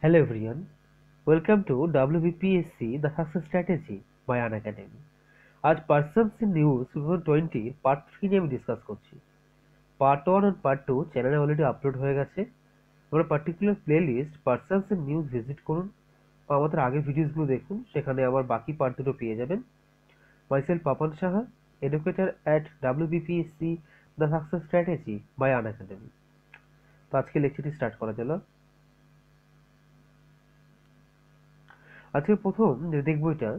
Hello everyone, welcome to WBPSC The Success Strategy by Unacademy। আজ persons in news 2020 part 3 নিয়ে আমি discuss করছি। Part 1 আর part 2 চ্যানেলে already upload হয়ে গেছে। আমরা particular playlist persons in news visit করুন বা আমাদের আগের ভিডিওসগুলো দেখুন, সেখানে আমার বাকি পার্ট দুটো পেয়ে যাবেন। Myself Papon Saha, educator at WBPSC the success strategy by Unacademy. তো আজকে লেকচারটি স্টার্ট করা গেল। আজকে প্রথম যে দেখবো এটা,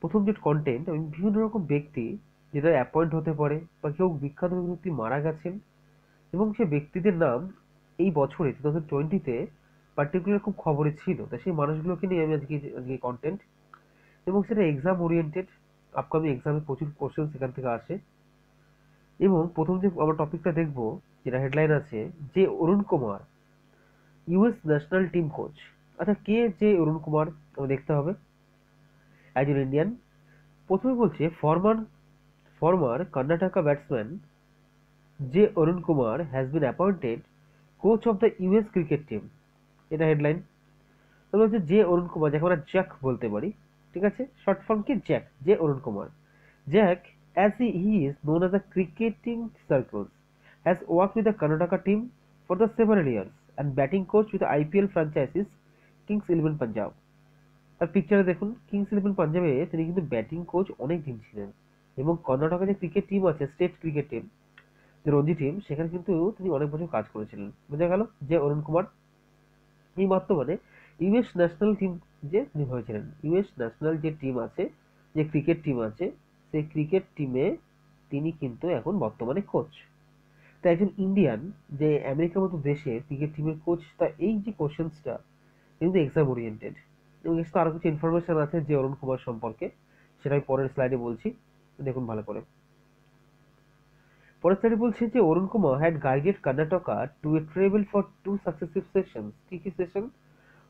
প্রথম যে কন্টেন্ট, আমি বিভিন্ন রকম ব্যক্তি যেটা অ্যাপয়েন্ট হতে পারে বা কেউ বিখ্যাত ব্যক্তি মারা গেছেন এবং সে ব্যক্তিদের নাম এই বছরে 2020-তে পার্টিকুলার খুব খবরে ছিল, তা সেই মানুষগুলোকে নিয়ে আমি আজকে আজকে কন্টেন্ট, এবং সেটা এক্সাম ওরিয়েন্টেড। আপকামিং এক্সামে প্রচুর কোশ্চেন সেখান থেকে আসে। এবং প্রথম যে আমরা টপিকটা দেখবো, যেটা হেডলাইন আছে, যে Arun Kumar US national team coach. আচ্ছা, কে যে অরুণ কুমার আমাকে দেখতে হবে। একজন ইন্ডিয়ান। প্রথমে বলছে former Karnataka batsman যে Arun Kumar has been appointed coach of the US cricket team. এটা হেডলাইন। তাহলে হচ্ছে যে অরুণ কুমার, যাকে আমরা জ্যাক বলতে পারি, ঠিক আছে, শর্ট ফর্ম কি জ্যাক, যে Arun Kumar. Jack, as he is known as a cricketing circles, has worked with the Karnataka team for the several years and batting coach with the IPL franchises Kings 11 Punjab। তার পিকচারে দেখুন, Kings eleven পাঞ্জাবে তিনি কিন্তু batting coach অনেক দিন ছিলেন, এবং কর্ণাটকের যে ক্রিকেট টিম আছে, স্টেট ক্রিকেট টিম, যে রঞ্জি টিম, সেখানে কিন্তু তিনি অনেক বছর কাজ করেছিলেন। বোঝা গেল যে অরুণ কুমার এই বর্তমানে ইউএস ন্যাশনাল টিম যে তিনি হয়েছিলেন। ইউএস ন্যাশনাল যে টিম আছে, যে ক্রিকেট টিম আছে, সেই ক্রিকেট টিমে তিনি কিন্তু এখন বর্তমানে কোচ। তা একজন ইন্ডিয়ান যে আমেরিকার মতো দেশে ক্রিকেট টিমের কোচ, তা এই যে কোশ্চেন্সটা কিন্তু এক্সাম ওরিয়েন্টেড। এবং এর সাথে আরো কিছু ইনফরমেশন আছে যে অরুণ কুমার সম্পর্কে, সেটা আমি পরের স্লাইডে বলছি, দেখুন ভালো করে। পরের স্লাইডে বলছে যে Arun Kumar had guided Karnataka to a travel for 2 successive sessions. কি কি session?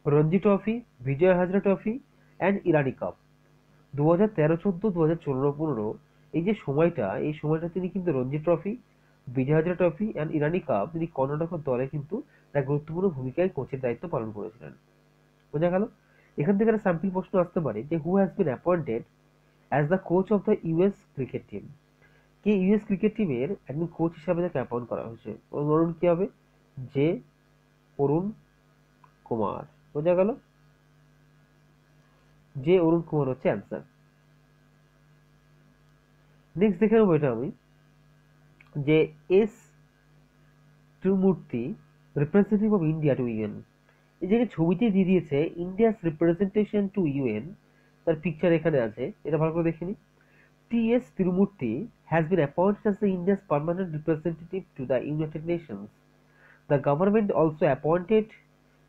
Ranji trophy, Vijay Hazare trophy and Irani cup. 2013-14, 2014-15 এই যে সময়টা, এই সময়টা তিনি কিন্তু Ranji trophy, Vijay Hazare trophy and Irani cup তিনি কর্ণাটকের দলে কিন্তু এক গুরুত্বপূর্ণ ভূমিকায় কোচের দায়িত্ব পালন করেছিলেন। বোঝা গেল? এখান থেকে একটা স্যাম্পল প্রশ্ন আসতে পারে যে who has been appointed as the coach of the US cricket team. K US cricket টিমের একজন কোচ হিসাবে তাকে অ্যাপয়েন্ট করা হয়েছে। অরুণ কি হবে? যে অরুণ কুমার। বোঝা গেল? যে অরুণ কুমার হচ্ছে অ্যান্সার। নেক্সট দেখে নেবো এটা আমি, যে S Trimurti representative of India to UN. এই যে ছবিতে দিয়ে দিয়েছে ইন্ডিয়াস রিপ্রেজেন্টেশন টু ইউএন, তার পিকচার এখানে আছে, এটা ভালো করে দেখে নি। T.S. Tirumurti has been appointed as the India's permanent representative to the United Nations. The government also appointed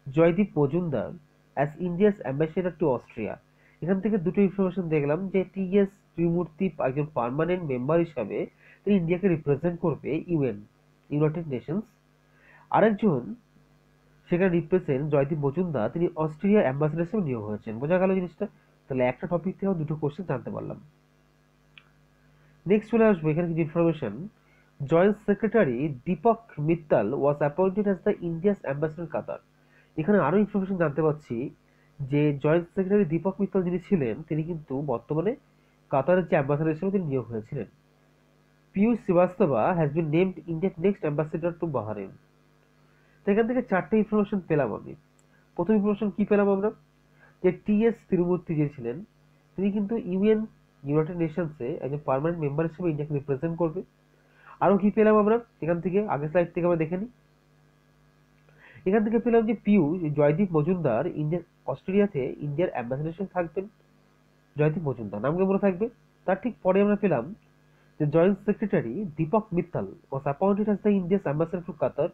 Joydeep Mojumdar as India's ambassador to Austria. এখান থেকে দুটো ইনফরমেশন দেখলাম, যে টি.এস. ত্রিমূর্তি একজন পার্মানেন্ট মেম্বার হিসাবে তিনি ইন্ডিয়াকে রিপ্রেজেন্ট করবে ইউএন, ইউনাইটেড নেশনস। আরেকজন সেখানে রিপ্রেজেন্ট জয়দীপ মজুমদার, তিনি অস্ট্রেলিয়ার অ্যাম্বাসেডর হিসেবে নিয়োগ হয়েছেন। বোঝা গেল জিনিসটা? তাহলে একটা টপিক থেকে দুটো কোশ্চেন জানতে পারলাম। নেক্সট চলে আসবো এখানে কিছু information. Joint secretary Deepak Mittal was appointed as the India's ambassador Qatar. এখানে আরো ইনফরমেশন জানতে পারছি যে জয়েন্ট সেক্রেটারি দীপক মিত্তাল যিনি ছিলেন, তিনি কিন্তু বর্তমানে কাতারের যে অ্যাম্বাসেডর হিসেবে তিনি নিয়োগ হয়েছিলেন। Piyush Srivastava has been named ইন্ডিয়ার নেক্সট অ্যাম্বাসেডর টু বাহারেন। তো এখান থেকে চারটে ইনফরমেশন পেলাম আমি। প্রথম ইনফরমেশন কি পেলাম আমরা, যে টি.এস. তিরুমূর্তি যে ছিলেন, তিনি কিন্তু ইউএন, ইউনাইটেড নেশনসে একজন পার্মানেন্ট মেম্বার হিসেবে ইন্ডিয়াকে রিপ্রেজেন্ট করবে। আরো কি পেলাম আমরা এখান থেকে, আগের স্লাইড থেকে আমরা দেখে নিই। এখান থেকে পেলাম যে জয়দীপ মজুমদার ইন্ডিয়ার অস্ট্রেলিয়াতে ইন্ডিয়ার অ্যাম্বাসেডর হিসেবে থাকবেন। জয়দীপ মজুমদার নাম মনে থাকবে। তার ঠিক পরে আমরা পেলাম যে joint secretary Deepak Mittal was appointed as the India's ambassador to Qatar.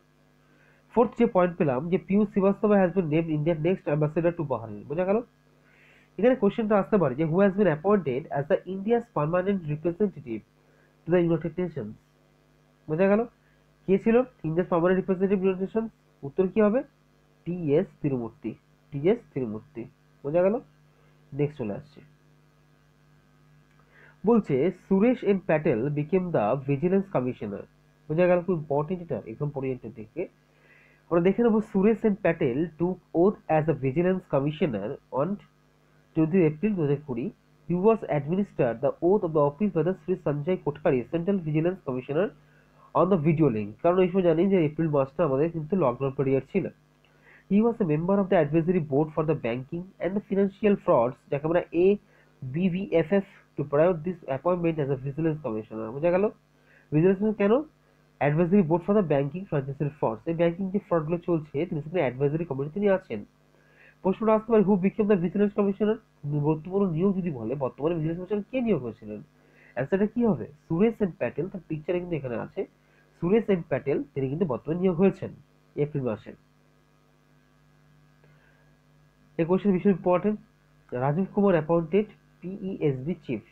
Fourth যে পয়েন্ট পেলাম, যে Piyush Srivastava has been named ইন্ডিয়ার নেক্সট অ্যাম্বাসেডর টু বাহারিন। বোঝা গেল? এখানে কোশ্চেনটা আসতে পারে যে who has been appointed as the India's permanent representative to the United Nations. বোঝা গেল? কে ছিল India's permanent representative United Nations? উত্তর কি হবে? টি.এস. তিরুমূর্তি। টি.এস. তিরুমূর্তি। বোঝা গেল? নেক্সট চলে আসছে, বলছে Suresh N Patel became the vigilance commissioner. বোঝা গেল? খুব ইম্পর্টেন্ট, এটা এক্সাম ওরিয়েন্টেড থেকে। আমরা দেখে নেব Suresh Sen Patel took oath as a vigilance commissioner on 20 April 2020. He was administered the oath of the office by the Sri Sanjay Kothari, Central Vigilance Commissioner on the video link. কারণ এই সময় জানি যে এপ্রিল মাসটা আমাদের কিন্তু লকডাউন পিরিয়ড ছিল। He was a member of the advisory board for the banking and the financial frauds, যাকে আমরা ABVFF, to provide this appointment as a vigilance commissioner। বোঝা গেল ভিজিলেন্স কেন? Advisory board for the banking financial frauds, এই banking যে ফ্রডগুলো চলছে তিনি সেখানে অ্যাডভাইজারি কমিটি তিনি আছেন। প্রশ্নটা আসতে পারে who became the vigilance commissioner, গুরুত্বপূর্ণ নিয়োগ যদি বলে বর্তমানে ভিজিলেন্স কমিশনার কে নিয়োগ হয়েছিলেন? অ্যান্সারটা কি হবে? সুরেশ সেন প্যাটেল, তার পিকচারে কিন্তু এখানে আছে সুরেশ সেন প্যাটেল, তিনি কিন্তু বর্তমানে নিয়োগ হয়েছেন এপ্রিল মাসে। এই কোশ্চেন ভীষণ important. Rajiv Kumar appointed PESB chief.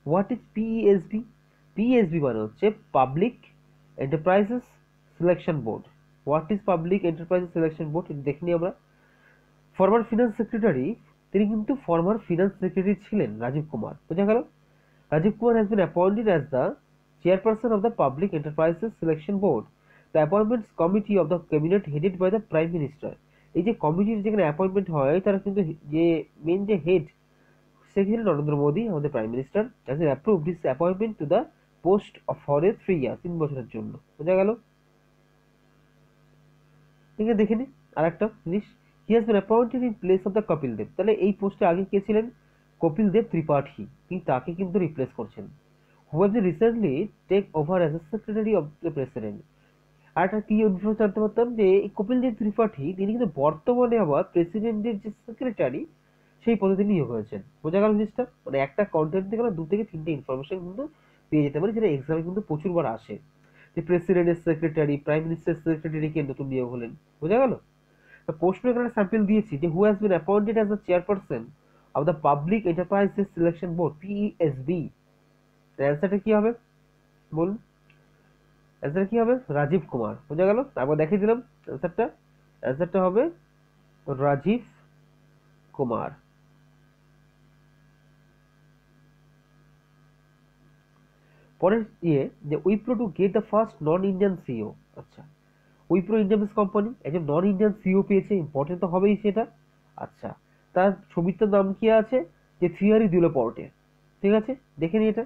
What is PESB? PESB মানে হচ্ছে public enterprises selection board. What is public enterprises selection board দেখে নিই আমরা। ফরমার ফিনান্স সেক্রেটারি, তিনি কিন্তু ফরমার ফিনান্স সেক্রেটারি ছিলেন রাজীব কুমার। বোঝা গেল? Rajiv Kumar has been appointed as the chairperson of the public enterprises selection board, the appointments committee of the cabinet headed by the prime minister. এই যে কমিটির যেখানে অ্যাপয়েন্টমেন্ট হয় তারা কিন্তু যে মেন যে হেড সেখানে নরেন্দ্র মোদী, আমাদের prime minister, has approve this appointment to the post for a 3 ইয়ার, 3 বছরের জন্য। বোঝা গেল? ঠিক আছে, দেখে নি আর একটা জিনিস। He has been appointed in place of the Kapil Dev. তাহলে এই পোস্টে আগে কে ছিলেন? কপিল দেব ত্রিপাঠী, তিনি তাকে কিন্তু রিপ্লেস করছেন। Who has recently take over as a secretary of the president. আর একটা কি ইনফরমেশন জানতে পারতাম যে এই কপিল দেব ত্রিপাঠী তিনি কিন্তু বর্তমানে আবার প্রেসিডেন্টের যে সেক্রেটারি সেই পদে তিনি নিয়োগ হয়েছেন। বোঝা গেল জিনিসটা? মানে একটা কন্টেন্ট থেকে আমরা 2 থেকে 3টে ইনফরমেশন কিন্তু পেয়ে যেতে পারি, যেটা এক্সামে কিন্তু প্রচুরবার আসে, যে প্রেসিডেন্টের সেক্রেটারি, প্রাইম মিনিস্টার সেক্রেটারি কে নতুন নিয়োগ হলেন। বোঝা গেল? প্রশ্ন এখানে স্যাম্পল দিয়েছি যে who has been appointed as the chairperson of the public enterprises selection board PESB. অ্যান্সারটা কি হবে বলুন? অ্যান্সার কি হবে? রাজীব কুমার। বোঝা গেল? তারপর দেখিয়ে দিলাম অ্যান্সারটা। অ্যান্সারটা হবে রাজীব কুমার। পরের যে Wipro to get the first non Indian CEO. আচ্ছা, উইপ্রো ইন্ডিয়ান কোম্পানি একজন নন ইন্ডিয়ান সিও পেয়েছে, ইম্পর্টেন্ট তো হবেই সেটা। আচ্ছা, তার ছবিটার নাম কি আছে? যে থিয়ারি দিলো পর্টে। ঠিক আছে, দেখে নি এটা।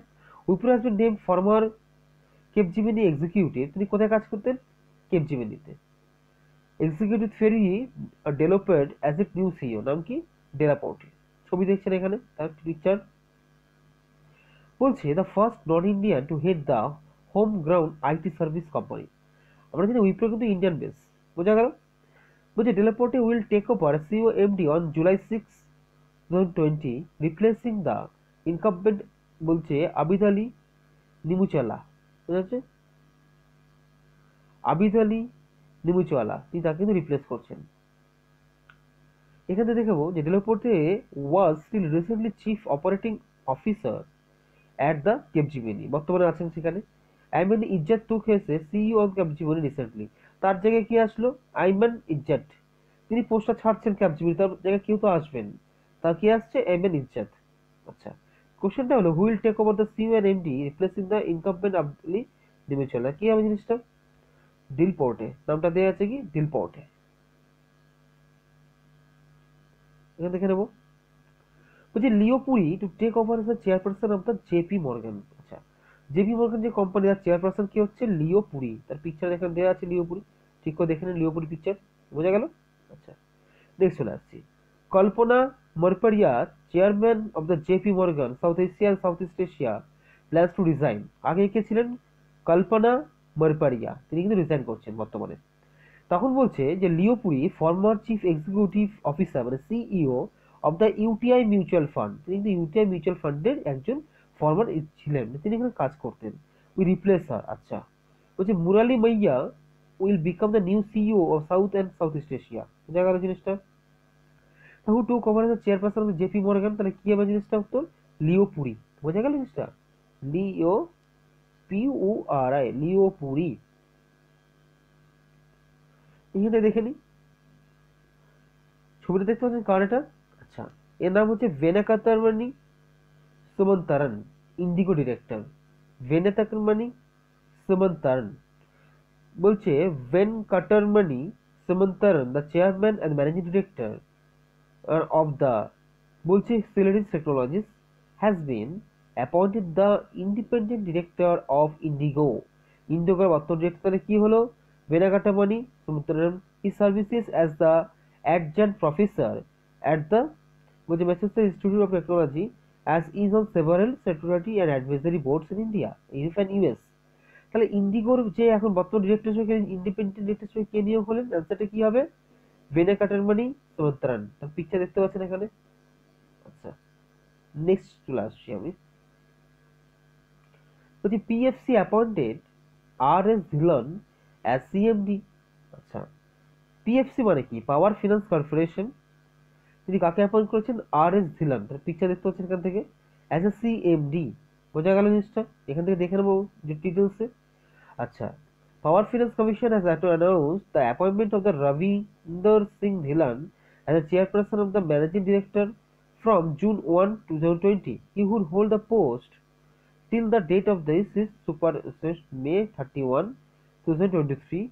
Wipro has been name former Capgemini executive, তিনি কোথায় কাজ করতেন? কেপজিমিনিতে। Executive Thierry Delaporte as a new CEO, নাম কি? ডেলাপোর্টে। ছবি দেখছেন এখানে তার পিকচার। বলছে the first non Indian to head the home ground IT service company. আমরা জানি উইপ্রো কিন্তু ইন্ডিয়ান বেস। বোঝা গেল? বলছে Delaporte will take over CEO MD on July 6, 2020, replacing the incumbent. বলছে আবিদ আলী নিমুচালা। বুঝা যাচ্ছে? আবিদ আলী নিমুচালা, তিনি তাকে কিন্তু রিপ্লেস করছেন। এখানে দেখাবো যে Delaporte was still recently chief operating officer at the Capgemini, বর্তমানে আছেন সেখানে। আইমান ইজ্জাত টুক হয়েছে সিইও অফ ক্যাপজিমিনি রিসেন্টলি, তার জায়গায় কি আসলো? আইমান ইজ্জাত, তিনি পোস্টটা ছাড়ছেন ক্যাপজিমিনি, তার জায়গায় কেউ তো আসবেন, তার কি আসছে? আইমান ইজ্জাত। আচ্ছা, কোশ্চেনটা হলো who will take over the CEO and MD replacing the incumbent Abdulali Neemuchwala. কি হবে জিনিসটা? ডিল পোর্টে, নামটা দেওয়া আছে কি? Delaporte. এখানে দেখে নেবো। বলছে Leo Puri to take over as the chairperson of the JP Morgan. আচ্ছা, জেপি মর্গান যে কোম্পানি, তার চেয়ারপারসন কি হচ্ছে? লিও পুরি। তার পিকচার এখানে দেওয়া আছে লিও পুরি, ঠিক করে দেখে নিন লিও পুরি পিকচার। বোঝা গেল? আচ্ছা, নেক্সট চলে আসছি। Kalpana Morparia, chairman of the JP Morgan South Asia and South East Asia, plans to resign. আগে কে ছিলেন? কল্পনা মরপারিয়া, তিনি কিন্তু রিজাইন করছেন বর্তমানে। তখন বলছে যে লিওপুরি ফর্মার চিফ এক্সিকিউটিভ অফিসার মানে CEO of the UTI mutual fund, তিনি কিন্তু ইউটিআই মিউচুয়াল ফান্ডের একজন ফর্মার ছিলেন, তিনি এখানে কাজ করতেন। We replace her. আচ্ছা, বলছে Murali Maiya will become the new CEO of South and South East Asia. বোঝা গেল জিনিসটা? Who to cover the chairperson of JP Morgan, তাহলে কি হবে জিনিসটা? উত্তর লিও পুরি। বোঝা গেল জিনিসটা? লিও PURI, লিও পুরি। এখানে দেখে নি ছবিটা, দেখতে পাচ্ছেন কার এটা? আচ্ছা, এর নাম হচ্ছে ভেনাকাতারমানি সুমন্তারান, ইন্ডিগো ডিরেক্টর। ভেনাকাতারমানি সুমন্তারান। বলছে ভেনকাটারমানি Sumantaran, the chairman and managing director of the Bulchi Celerity Technologies, has been appointed the independent director of Indigo. Indigoর বর্তমান ডিরেক্টর কি হলো? Venagatamani Sumantaran. He services as the adjunct professor at the Massachusetts Institute of Technology, as is on several statutory and advisory boards in India, Europe and US. তাহলে ইন্ডিগোর যে এখন বর্তমান director হিসেবে independent director হিসেবে কে নিয়োগ হলেন? অ্যান্সারটা কি হবে? ভেনাকাটারমানি সুমন্ত্রান। তার পিকচার দেখতে পাচ্ছেন এখানে। আচ্ছা, নেক্সট চলে আসছি আমি। বলছি পিএফসি অ্যাপয়েন্টেড আর এস ধিলন অ্যাজ সিএমডি। আচ্ছা, পিএফসি মানে কি? পাওয়ার ফিনান্স কর্পোরেশন। তিনি কাকে অ্যাপয়েন্ট করেছেন? আর এস ধিলন। তার পিকচার দেখতে পাচ্ছেন এখান থেকে, অ্যাজ এ সিএমডি। বোঝা গেল জিনিসটা? এখান থেকে দেখে নেবো যে ডিটেলসে। আচ্ছা, Power Finance Commission has announced the appointment of the Ravinder Singh Dhilan as the chairperson of the managing director from June 1, 2020. He would hold the post till the date of this is May 31, 2023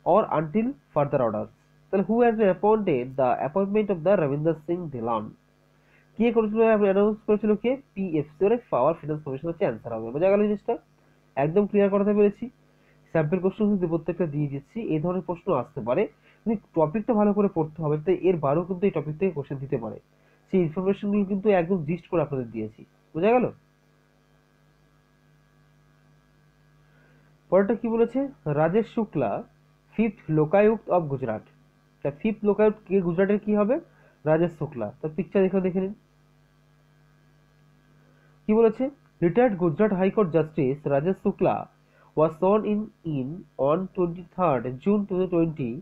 or until further orders. Then who has been appointed the appointment of the Ravinder Singh Dhilan? কে করেছিল? Announce করেছিল কে? PFC এর পাওয়ার finance commission হচ্ছে answer হবে। বোঝা গেল জিনিসটা? একদম clear করতে পেরেছি। স্যাম্পল কোশ্চেন কিন্তু প্রত্যেকটা দিয়ে দিচ্ছি, এই ধরনের প্রশ্ন আসতে পারে, কিন্তু টপিকটা ভালো করে পড়তে হবে। তাই এর বারও কিন্তু এই টপিক থেকে কোশ্চেন দিতে পারে। সেই ইনফরমেশনগুলো কিন্তু একদম জিস্ট করে আপনাদের দিয়েছি। বোঝা গেল? পরেরটা কি বলেছে? Rajesh Shukla, fifth Lokayukta of Gujarat. তা ফিফথ লোকায়ুক্ত কে? গুজরাটের কি হবে? রাজেশ শুক্লা। তার পিকচার দেখে নিন কি বলেছে। Retired Gujarat high court justice Rajesh Shukla was sworn in on 23rd June 2020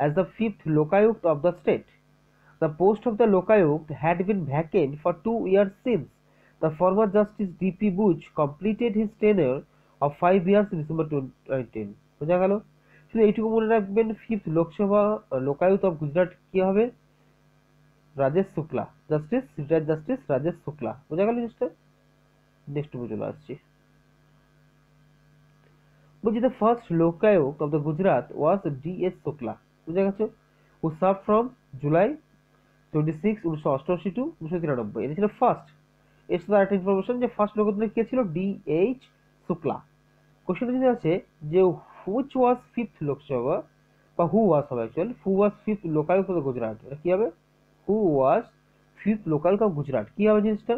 as the fifth Lokayukt of the state. The post of the Lokayukt had been vacant for 2 years since the former Justice D.P. Buch completed his tenure of 5 years in December 2019. বোঝা গেল? শুধু এইটুকু মনে রাখবেন, fifth Lok Sabha Lokayukta of Gujarat কি হবে? Rajesh Shukla, justice, retired justice Rajesh Shukla. বোঝা গেল জিনিসটা? নেক্সট চলে আসছি। বলছি the first Lokayukt of the Gujarat was D.S. Shukla, বুঝা গেছে, who served from July 26, 1988 to 1993। এটা ছিল ফার্স্ট। এর সাথে আরেকটা ইনফরমেশন যে ফার্স্ট লোকায়ুক্ত কে ছিল? D.H. শুক্লা। কোশ্চেনটা যদি আছে যে which was fifth লোকসভা, বা who was হবে actually, who was fifth Lokayukta of the Gujarat, এটা কি হবে? who was fifth Lokayukta of Gujarat, কি হবে জিনিসটা?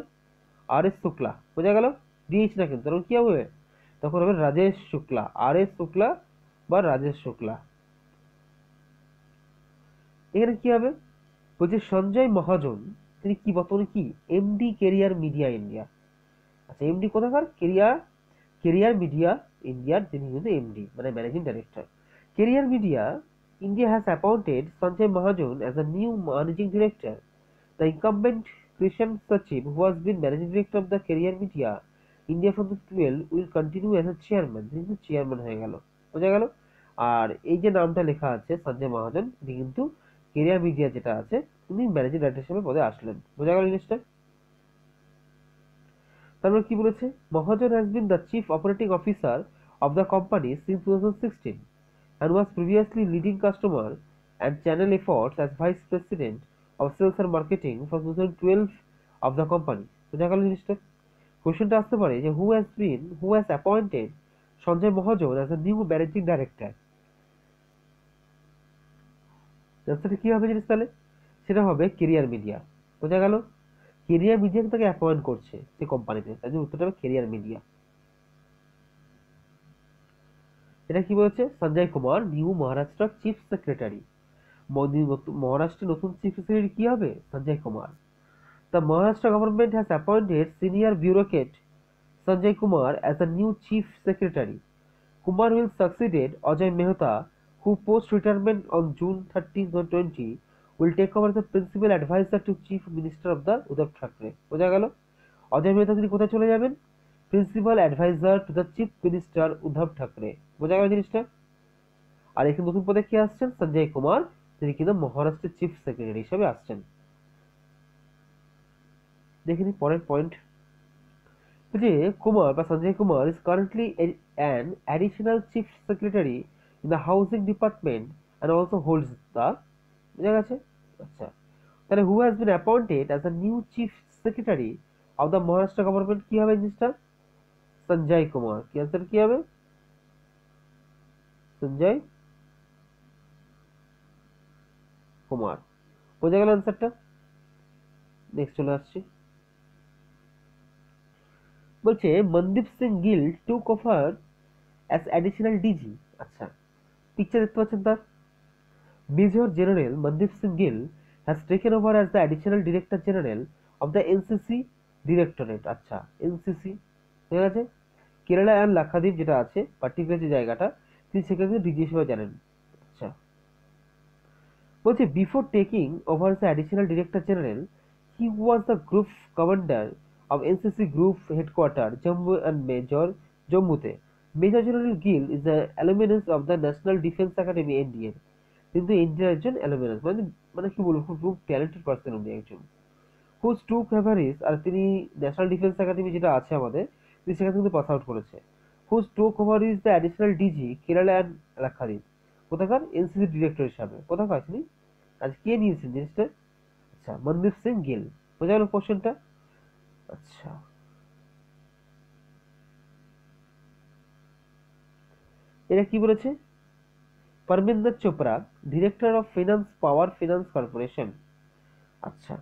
আর.এস. শুক্লা। বোঝা গেল? D.H. না কিন্তু, তখন কি হবে? তখন হবে রাজেশ শুক্লা, আর.এস. শুক্লা বা রাজেশ শুক্লা। এখানে কি হবে? বলছে সঞ্জয় মহাজন, তিনি কি বর্তমানে কি? MD Carrier Midea India. আচ্ছা, এমডি কোথাকার? কেরিয়ার মিডিয়া ইন্ডিয়ার যিনি কিন্তু এমডি মানে managing director. Carrier Midea India has appointed Sanjay Mahajan as a new managing director. The incumbent Krishan Sachdev who has been managing director of the Carrier Midea India from 12 will continue as a chairman. তিনি কিন্তু chairman হয়ে গেল। বোঝা গেল? আর এই যে নামটা লেখা আছে সঞ্জয় মহাজন, তিনি কিন্তু কেরিয়ার মিডিয়া যেটা আছে তিনি ম্যানেজিং ডাইরেক্টর হিসেবে পদে আসলেন। বোঝা গেল জিনিসটা? তারপর কি বলেছে? Mahajan has been the chief operating officer of the company since 2016 and was previously leading customer and channel efforts as vice president of sales and marketing from 2012 of the company। বোঝা গেল জিনিসটা? কোশ্চেনটা আসতে পারে যে who has appointed Sanjay Mahajan as a new managing director। রাস্তাটা কি হবে জিনিস তাহলে? সেটা হবে কেরিয়ার মিডিয়া। বোঝা গেল? কেরিয়ার মিডিয়া তাকে অ্যাপয়েন্ট করছে সেই কোম্পানিতে, তাই জন্য উত্তরটা হবে কেরিয়ার মিডিয়া। এটা কি বলেছে? Sanjay Kumar new Maharashtra chief secretary. মহারাষ্ট্রের নতুন চিফ সেক্রেটারি কি হবে? Sanjay Kumar. The Maharashtra government has appointed senior bureaucrat Sanjay Kumar as the new chief secretary. Kumar will succeed Ajay Mehta, who post-retirement on June 13, 2020 will take over the principal advisor to chief minister of the Uddhav Thackeray। বোঝা গেল? অজয় মেহতা তিনি কোথায় চলে যাবেন? Principal adviser to the chief minister Uddhav Thackeray. বোঝা গেল জিনিসটা? আর এখানে নতুন পদে কে আসছেন? সঞ্জয় কুমার, তিনি কিন্তু মহারাষ্ট্রের চিফ সেক্রেটারি হিসেবে আসছেন। দেখে নিই পরের পয়েন্ট। যে কুমার বা Sanjay Kumar is currently an additional chief secretary in the housing department and also holds the, বুঝা গেছে? আচ্ছা, তাহলে who has been appointed as the new chief secretary of the Maharashtra government, কি হবে জিনিসটা? সঞ্জয় কুমার। কি আনসার কি হবে? সঞ্জয় কুমার। বোঝা গেল আনসারটা? নেক্সট চলে আসছি, বলছে Mandeep Singh Gill took over as additional DG. আচ্ছা, পিকচার দেখতে পাচ্ছেন তার, major general Mandeep Singh Gill has taken over as the additional director general of the NCC directorate. আচ্ছা, এনসিসি ঠিক আছে, কেরালা অ্যান্ড লাক্ষাদ্বীপ যেটা আছে পার্টিকুলার যে জায়গাটা, তিনি সেখানে ডিজি হিসেবে জানেন। আচ্ছা, বলছে before taking over the additional director general he was the group commander of NCC group headquarter Jammu and major জম্মুতে। Major general Gill is the alumnus of the national defence academy NDA. কিন্তু ইন্ডিয়ার একজন অ্যালুমিনাস, মানে মানে কি বলবো, খুব ট্যালেন্টেড পার্সন উনি একজন। হুজ টু ফেভারিস, আর তিনি ন্যাশনাল ডিফেন্স একাডেমি যেটা আছে আমাদের, তিনি সেখান থেকে পাস আউট করেছে। Who's to over is the additional DG Kerala and Lakshadweep. কোথাকার? এনসিসি ডিরেক্টর হিসাবে। কোথাকার তিনি? আজ কে নিয়েছেন জিনিসটা? আচ্ছা, মনদীপ সিং গিল। বোঝা গেল কোশ্চেনটা? আচ্ছা, এটা কি বলেছে? Parminder Chopra, director of finance power finance corporation. আচ্ছা,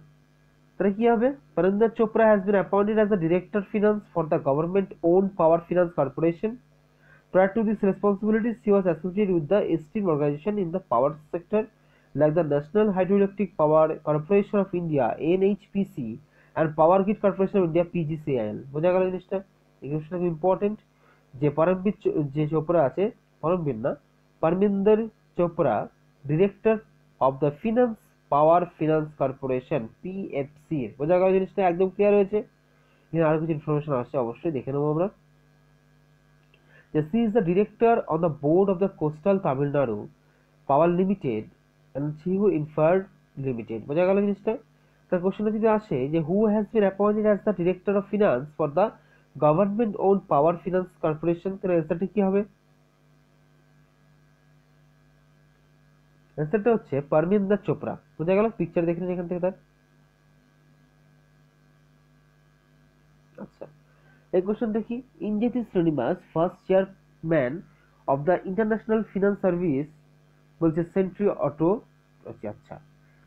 তাহলে কি হবে? Parinder Chopra has been appointed as the Director Finance for the government-owned Power Finance Corporation. Prior to these responsibilities, she was associated with the esteemed organization in the power sector like the National Hydroelectric Power Corporation of India (NHPC) and Power Grid Corporation of India (PGCIL). বোঝা গেল জিনিসটা? এই জিনিসটা খুব important. যে পরমবীর যে চোপড়া আছে, পরমবীর না, Parminder Chopra, director of the finance power finance corporation PFC. বোঝা গেল জিনিসটা? একদম ক্লিয়ার হয়েছে। এখানে আরো কিছু ইনফরমেশন আসছে, অবশ্যই দেখে নেবো আমরা। She is the director on the board of the Coastal Tamil Nadu Power Limited and Chihu Infrared Limited. বোঝা গেল জিনিসটা? তার কোশ্চেনটা যদি আসে যে who has been appointed as the director of finance for the government own power finance corporation, তাহলে অ্যান্সারটা কি হবে? অ্যান্সারটা হচ্ছে পারমিন্দর চোপড়া। বোঝা গেল? পিকচার দেখে নিন এখান থেকে তার। আচ্ছা, এই কোশ্চেন দেখি। Indrajit Srinivas, first chairman of the international finance service, বলছে সেন্ট্রি অটো। আচ্ছা,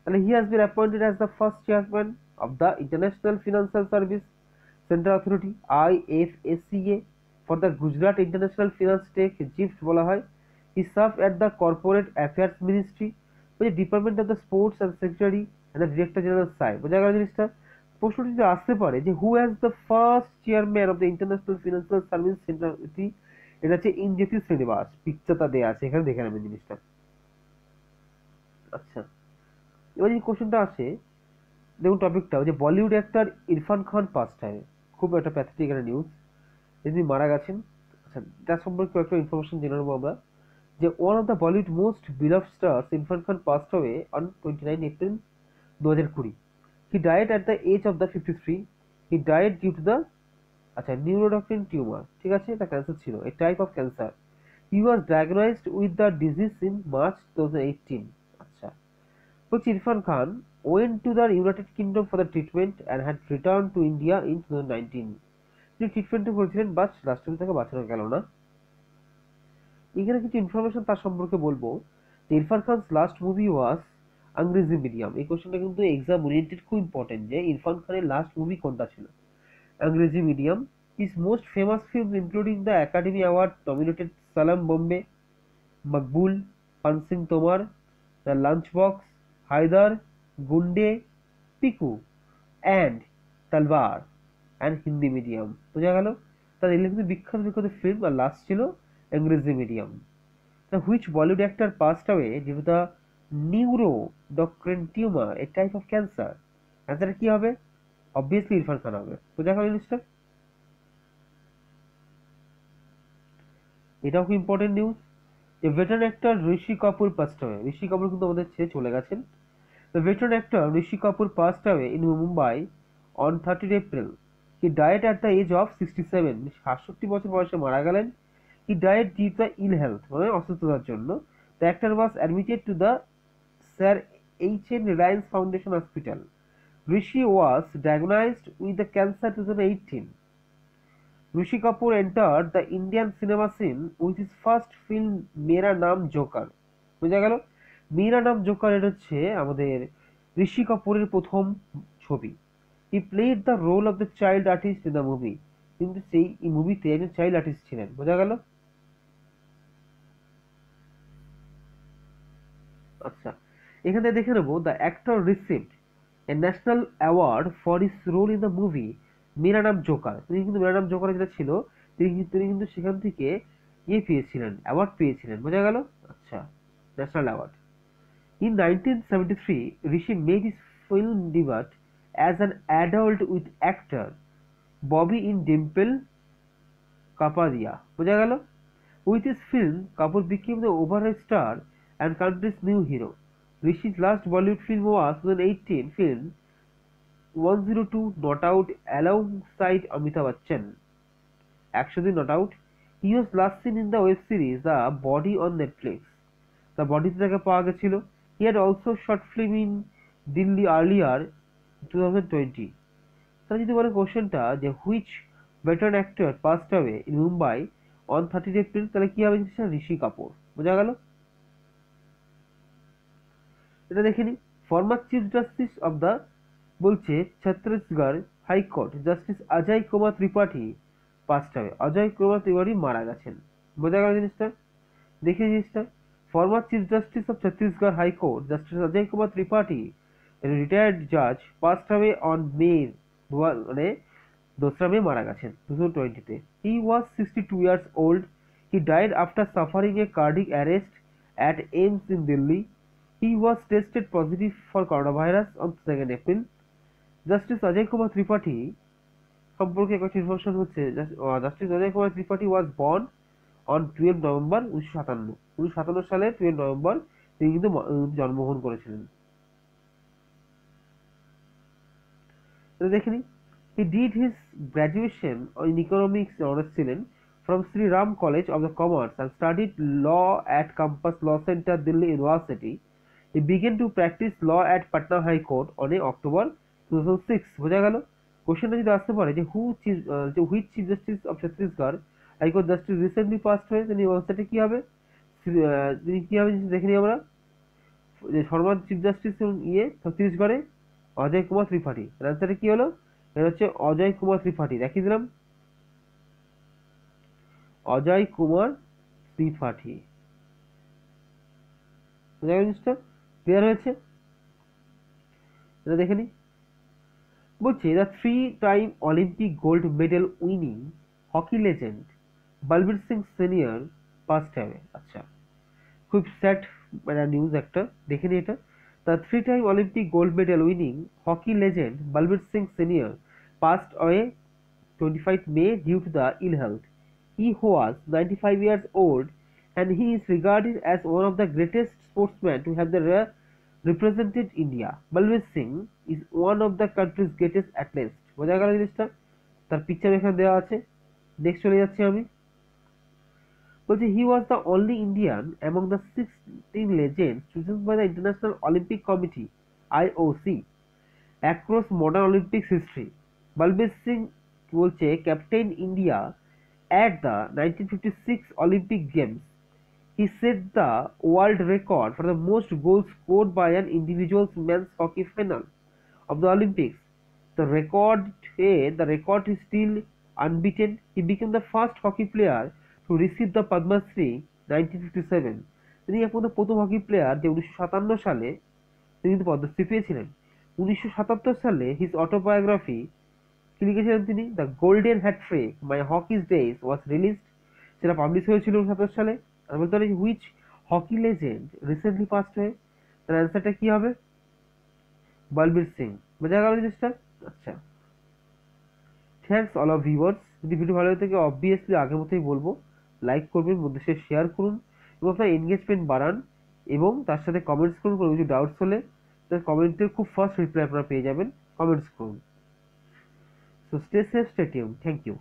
তাহলে he has been appointed as the first chairman of the international financial service central authority IFSCA for the Gujarat international finance tech GIFT বলা হয়। He serve at the corporate affairs ministry, বলছে department of the sports and secretary and the director general SAI. বোঝা গেল জিনিসটা? প্রশ্নটি যদি আসতে পারে যে who has the first chairman of the international financial service central authority, এটা হচ্ছে ইন্দ্রজিৎ শ্রীনিবাস। পিকচারটা দেওয়া আছে এখানে, দেখে নেবেন জিনিসটা। আচ্ছা, এবার যে কোশ্চেনটা আসে, দেখুন টপিকটা যে Bollywood actor Irfan Khan past time. খুব একটা প্যাথেটিক একটা নিউজ, তিনি মারা গেছেন। আচ্ছা, তার সম্পর্কে একটা ইনফরমেশন জেনে নেবো আমরা, যে one of the Bollywood most beloved stars Irfan Khan passed away on 29 April 2020। He died at the age of the 53। He died due to the, আচ্ছা, নিউরোডক্টিন টিউমার। ঠিক আছে, এটা ক্যান্সার ছিল, a type of cancer. He was diagnosed with the disease in March 2018। আচ্ছা, বলছি ইরফান খান went to the United Kingdom for the treatment and had returned to India in 2019। তিনি ট্রিটমেন্টে করেছিলেন, but last তাকে বাঁচানো গেল না। এখানে কিছু ইনফরমেশন তার সম্পর্কে বলবো। Irfan Khan's last movie was Angrezi Medium. এই কোশ্চেনটা কিন্তু এক্সাম ওরিয়েন্টেড, খুব ইম্পর্টেন্ট, যে ইরফান খানের লাস্ট মুভি কোনটা ছিল। আংরেজি medium. His most famous film including the academy award nominated সালাম বোম্বে, মকবুল, পানসিং তোমার, the lunch box, Haider, Gunday, Piku and তালবার and Hindi medium. বোঝা গেল? তার এগুলো কিন্তু বিখ্যাত বিখ্যাত ফিল্ম, আর লাস্ট ছিল ইংরেজি মিডিয়াম। তা which Bollywood actor passed away due to the neuroendocrine tumour, a type of cancer? অ্যান্সারটা কি হবে? অবভিয়াসলি ইরফান খান হবে। বোঝা গেল জিনিসটা? এটাও খুব ইম্পর্টেন্ট নিউজ। এ veteran actor Rishi Kapoor passed away. Rishi Kapoor কিন্তু আমাদের ছেড়ে চলে গেছেন। The veteran actor Rishi Kapoor passed away in Mumbai on 30 April. He died at the age of 67. 67 বছর বয়সে মারা গেলেন। He died due to ill health, মানে অসুস্থতার জন্য। The actor was admitted to the Sir H.N. Reliance Foundation Hospital. Rishi was diagnosed with the cancer 2018. Rishi Kapoor entered the Indian cinema scene with his first film Mera Naam Joker. বোঝা গেল? মেরা Naam Joker এটা হচ্ছে আমাদের ঋষি কাপুরের প্রথম ছবি। He played the role of the child artist in the movie. কিন্তু সেই মুভিতে একজন চাইল্ড আর্টিস্ট ছিলেন। বোঝা গেল? আচ্ছা, এখানে দেখে নেব the actor received a national award for his role in the movie Mera Naam Joker. তিনি কিন্তু মেরা নাম জোকার যেটা ছিল তিনি কিন্তু সেখান থেকে পেয়েছিলেন, অ্যাওয়ার্ড পেয়েছিলেন। বোঝা গেল? আচ্ছা, national award. In 1973, Rishi made his film debut as an adult with actor Bobby in Dimple Kapadia. বোঝা গেল? With his film, Kapoor became the overall star and country's new hero. Rishi's last Bollywood film was 2018 film 102 Not Out alongside Amitabh Bachchan. Actually, Not Out. He was last seen in the web series The Body on Netflix. The Body থেকে পাওয়া গেছিল। He had also short film in Delhi earlier 2020. তাহলে যদি বলে কোশ্চেনটা যে which veteran actor passed away in Mumbai on 30th April, তাহলে কি হবে? ঋষি কাপুর। বোঝা গেল? এটা দেখে নি। Former chief justice of the বলছে Chhattisgarh high court justice Ajay Kumar Tripathi passed away. Ajay Kumar Tripathi মারা গেছেন। বোঝা গেল জিনিসটা? দেখে জিনিসটা। Former Chief Justice of Chhattisgarh High Court, Justice Ajay Kumar Tripathi, a retired judge, passed away on May, মানে 2 মে মারা গেছেন 2020-তে। He was 62 years old. He died after suffering a cardiac arrest at AIIMS in Delhi. He was tested positive for coronavirus on 2nd April. Justice Ajay Kumar Tripathi সম্পর্কে একটা information হচ্ছে, Justice Ajay Kumar Tripathi was born on 12 November 1957 সালে 12 November তিনি কিন্তু জন্মগ্রহণ করেছিলেন। দেখেনি। He did his graduation in economics honors ছিলেন from Sri Ram College of the Commerce and studied law at Campus Law Center, Delhi University. He began to practice law at Patna High Court on October 2006. বোঝা গেল? কোশ্চেনটা যদি আসতে পারে যে which chief justice of Chhattisgarh high court justice recently passed হয়ে, তিনি অবস্থাটা কি হবে? তিনি কি হবে দেখে নিই আমরা। যে ফর্মার চিফ জাস্টিস ছত্তিশগড়ে অজয় কুমার ত্রিপাঠী। অ্যান্সারটা কি হলো? এটা হচ্ছে অজয় কুমার ত্রিপাঠী। দেখিয়ে দিলাম অজয় কুমার ত্রিপাঠী। জিনিসটা ক্লিয়ার হয়েছে? এটা দেখে নি। বলছে the 3-time Olympic gold medal winning hockey legend Balbir Singh senior passed away. আচ্ছা, খুব স্যাড নিউজ একটা। দেখে নি এটা। The 3-time Olympic gold medal winning hockey legend Balbir Singh Senior passed away 25 May due to the ill health. He was 95 years old and he is regarded as one of the greatest sportsmen to have represented India. Balbir Singh is one of the country's greatest athletes. বোঝা গেল জিনিসটা? তার picture এখানে দেওয়া আছে। Next চলে যাচ্ছি আমি। বলছে he was the only Indian among the 16 legends chosen by the International Olympic Committee (IOC) across modern Olympics history. Balbir Singh বলছে captained India at the 1956 Olympic Games. He set the world record for the most goals scored by an individual men's hockey final of the Olympics. The record is still unbeaten. He became the first hockey player to receive the Padma Shri 1957. তিনি এখন প্রথম hockey player যে 1957 সালে তিনি কিন্তু পদ্মশ্রী পেয়েছিলেন। 1977 সালে his autobiography কি লিখেছিলেন তিনি? The golden hattrick my hockey's days was released. সেটা পাবলিশ হয়েছিল 1977 সালে। আর বলতে পারি which hockey legend recently passed হয়ে, তার অ্যান্সারটা কি হবে? বলবীর সিং। বোঝা গেল জিনিসটা? আচ্ছা, থ্যাংকস অল অফ ভিউয়ার্স। যদি ভিডিও ভালো হয়ে থাকে অবভিয়াসলি আগের মতোই বলবো, লাইক করবেন, বন্ধুদের সাথে শেয়ার করুন এবং আপনার এনগেজমেন্ট বাড়ান এবং তার সাথে কমেন্টস করুন। কোনো কিছু ডাউটস হলে তার কমেন্টের খুব ফাস্ট রিপ্লাই আপনারা পেয়ে যাবেন। কমেন্টস করুন। So stay safe, stay tune. Thank you.